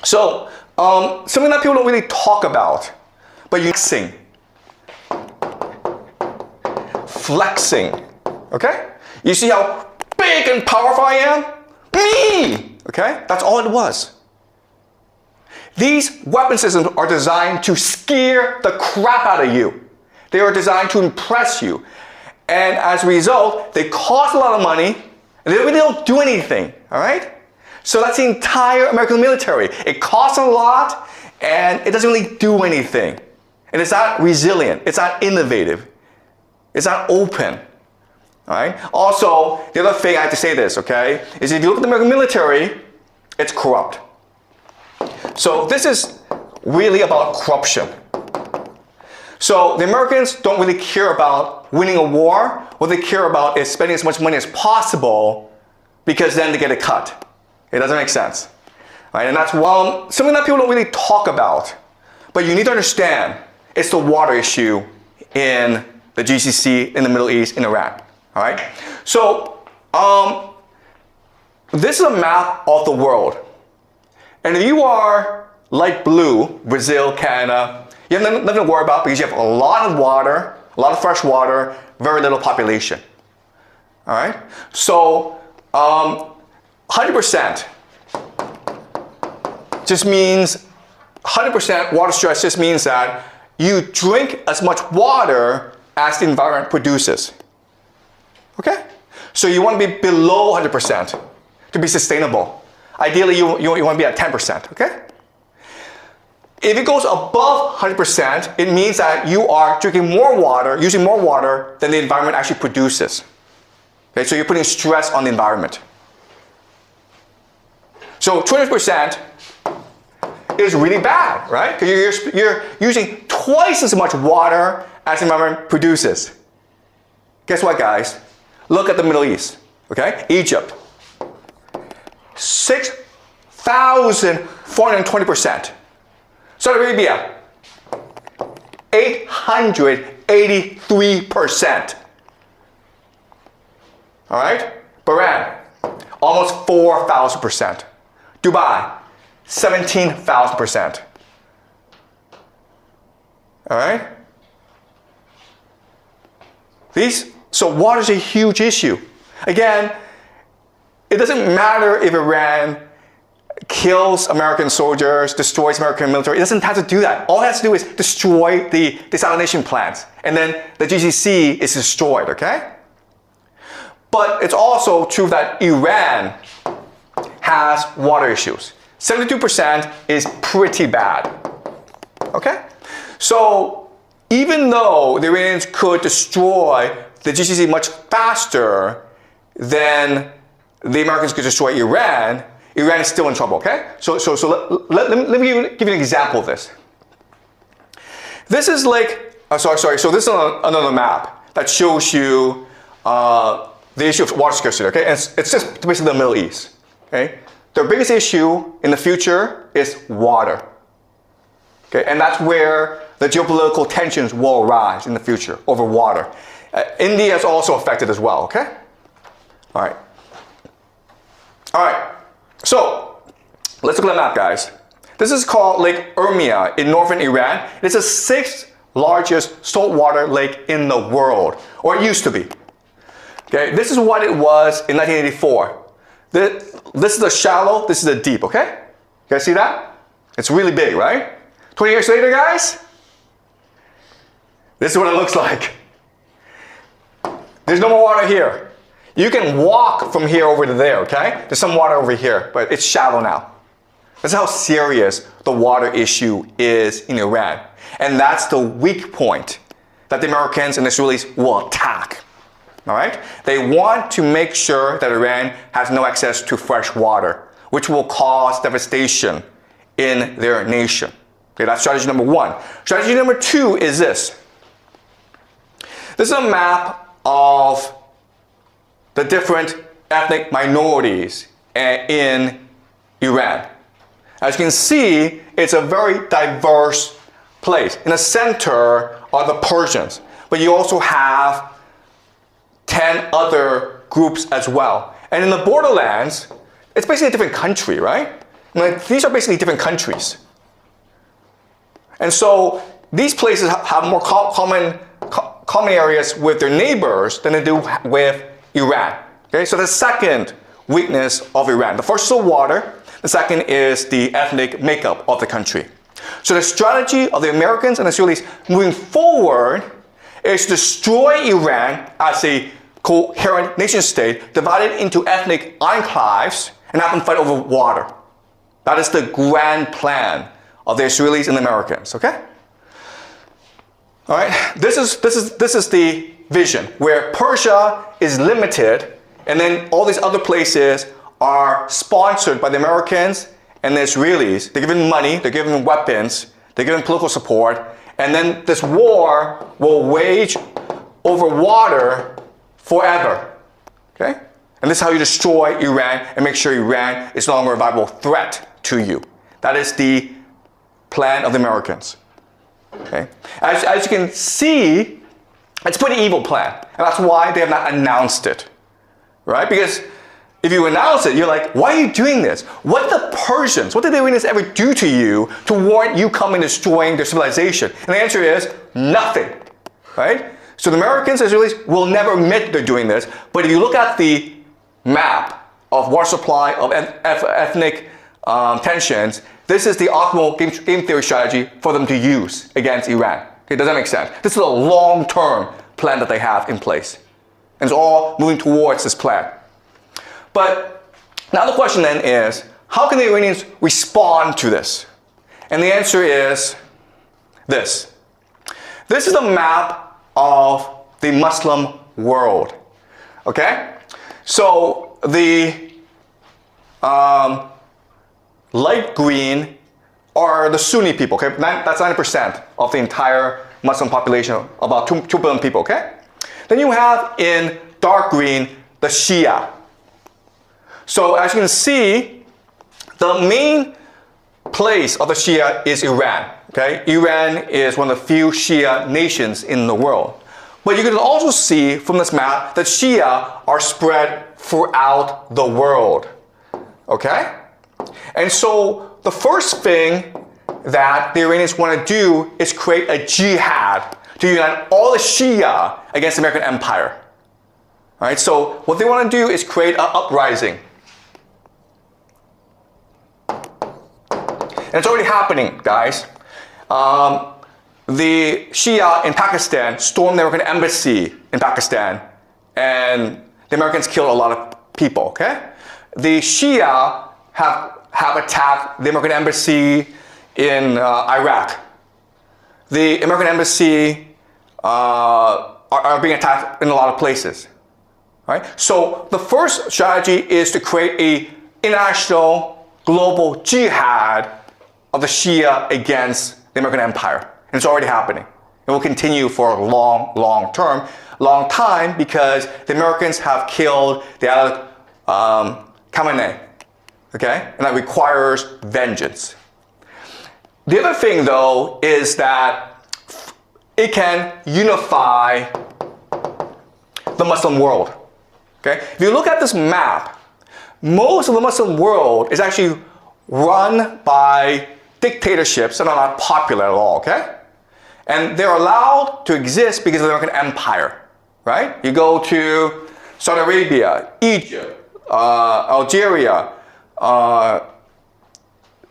So, something that people don't really talk about, but flexing. Flexing, okay? You see how big and powerful I am? Me! Okay? That's all it was. These weapon systems are designed to scare the crap out of you. They are designed to impress you. And as a result, they cost a lot of money, and they really don't do anything, all right? So that's the entire American military. It costs a lot, and it doesn't really do anything. And it's not resilient. It's not innovative. It's not open. All right? Also, the other thing I have to say this, okay, is if you look at the American military, it's corrupt. So this is really about corruption. So the Americans don't really care about winning a war. What they care about is spending as much money as possible because then they get a cut. It doesn't make sense. Right? And that's something that people don't really talk about. But you need to understand, it's the water issue in the GCC, in the Middle East, in Iran. All right? So this is a map of the world. And if you are light blue, Brazil, Canada, you have nothing to worry about because you have a lot of water, a lot of fresh water, very little population. All right? So 100% just means 100% water stress just means that you drink as much water as the environment produces. Okay? So you want to be below 100% to be sustainable. Ideally, you want to be at 10%. Okay? If it goes above 100%, it means that you are drinking more water, using more water than the environment actually produces. Okay? So you're putting stress on the environment. So 20% is really bad, right? Because you're using twice as much water as the environment produces. Guess what, guys? Look at the Middle East, okay? Egypt. 6,420%. Saudi Arabia, 883%. All right? Bahrain, almost 4,000%. Dubai, 17,000%. All right? So water is a huge issue. Again, it doesn't matter if Iran kills American soldiers, destroys American military. It doesn't have to do that. All it has to do is destroy the desalination plants. And then the GCC is destroyed, okay? But it's also true that Iran has water issues. 72% is pretty bad. Okay? So even though the Iranians could destroy the GCC much faster than the Americans could destroy Iran, Iran is still in trouble, okay? So let me give you an example of this. This is like, so this is another map that shows you the issue of water scarcity, okay? And it's just basically the Middle East, okay? Their biggest issue in the future is water, okay? And that's where the geopolitical tensions will arise in the future over water. India is also affected as well, okay? All right. All right. So let's look at the map, guys. This is called Lake Urmia in northern Iran. It's the 6th largest saltwater lake in the world, or it used to be. Okay, this is what it was in 1984. This is the shallow, this is the deep, okay? You guys see that? It's really big, right? 20 years later, guys, this is what it looks like. There's no more water here. You can walk from here over to there, okay? There's some water over here, but it's shallow now. That's how serious the water issue is in Iran. And that's the weak point that the Americans and the Israelis will attack. All right? They want to make sure that Iran has no access to fresh water, which will cause devastation in their nation. Okay, that's strategy number one. Strategy number two is this. This is a map of the different ethnic minorities in Iran. As you can see, it's a very diverse place. In the center are the Persians, but you also have 10 other groups as well. And in the borderlands, it's basically a different country, right? Like, these are basically different countries. And so these places have more common areas with their neighbors than they do with Iran. Okay, so the second weakness of Iran. The first is the water. The second is the ethnic makeup of the country. So the strategy of the Americans and the Israelis moving forward is to destroy Iran as a coherent nation state, divided into ethnic enclaves, and have them fight over water. That is the grand plan of the Israelis and the Americans, okay? All right, this is the vision where Persia is limited, and then all these other places are sponsored by the Americans and the Israelis. They're given money, they're given weapons, they're given political support, and then this war will wage over water forever, okay? And this is how you destroy Iran and make sure Iran is no longer a viable threat to you. That is the plan of the Americans, okay? As you can see, it's a pretty evil plan, and that's why they have not announced it, right? Because if you announce it, you're like, why are you doing this? What did the Persians, what did the Iranians ever do to you to warrant you coming and destroying their civilization? And the answer is nothing, right? So the Americans and Israelis will never admit they're doing this, but if you look at the map of water supply, of ethnic tensions, this is the optimal game theory strategy for them to use against Iran. Okay, does that make sense? This is a long-term plan that they have in place. And it's all moving towards this plan. But now the question then is, how can the Iranians respond to this? And the answer is this. This is a map of the Muslim world, okay? So the light green are the Sunni people, okay? That's 90% of the entire Muslim population, about 2 billion people, okay? Then you have in dark green the Shia. So as you can see, the main place of the Shia is Iran, okay? Iran is one of the few Shia nations in the world. But you can also see from this map that Shia are spread throughout the world, okay? And so the first thing that the Iranians want to do is create a jihad to unite all the Shia against the American empire. All right, so what they want to do is create an uprising. And it's already happening, guys. The Shia in Pakistan stormed the American embassy in Pakistan, and the Americans killed a lot of people, okay? The Shia have attacked the American embassy in Iraq. The American embassy are being attacked in a lot of places, right? So the first strategy is to create an international global jihad of the Shia against the American empire. And it's already happening. It will continue for a long time because the Americans have killed the Khamenei, okay? And that requires vengeance. The other thing, though, is that it can unify the Muslim world, okay? If you look at this map, most of the Muslim world is actually run by dictatorships that are not popular at all, okay? And they're allowed to exist because of the American empire, right? You go to Saudi Arabia, Egypt, Algeria,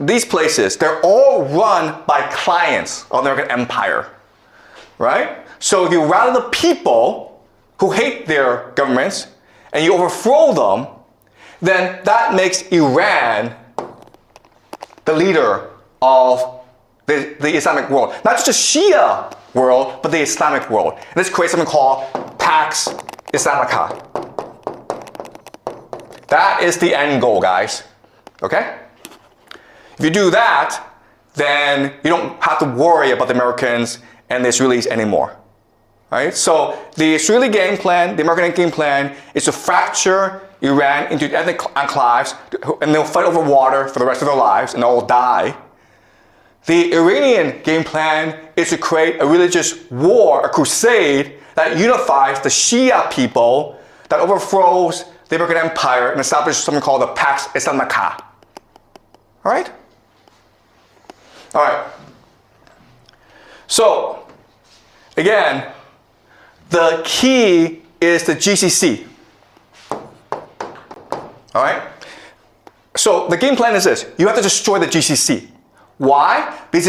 these places, they're all run by clients of the American empire, right? So if you rally the people who hate their governments and you overthrow them, then that makes Iran the leader of the Islamic world. Not just the Shia world, but the Islamic world. And this creates something called Pax Islamica. That is the end goal, guys. Okay? If you do that, then you don't have to worry about the Americans and the Israelis anymore. Right? So the Israeli game plan, the American game plan, is to fracture Iran into ethnic enclaves, and they'll fight over water for the rest of their lives, and they'll all die. The Iranian game plan is to create a religious war, a crusade, that unifies the Shia people, that overthrows the American empire and establishes something called the Pax Islamica. All right? All right. So, again, the key is the GCC. All right? So the game plan is this. You have to destroy the GCC. Why? Because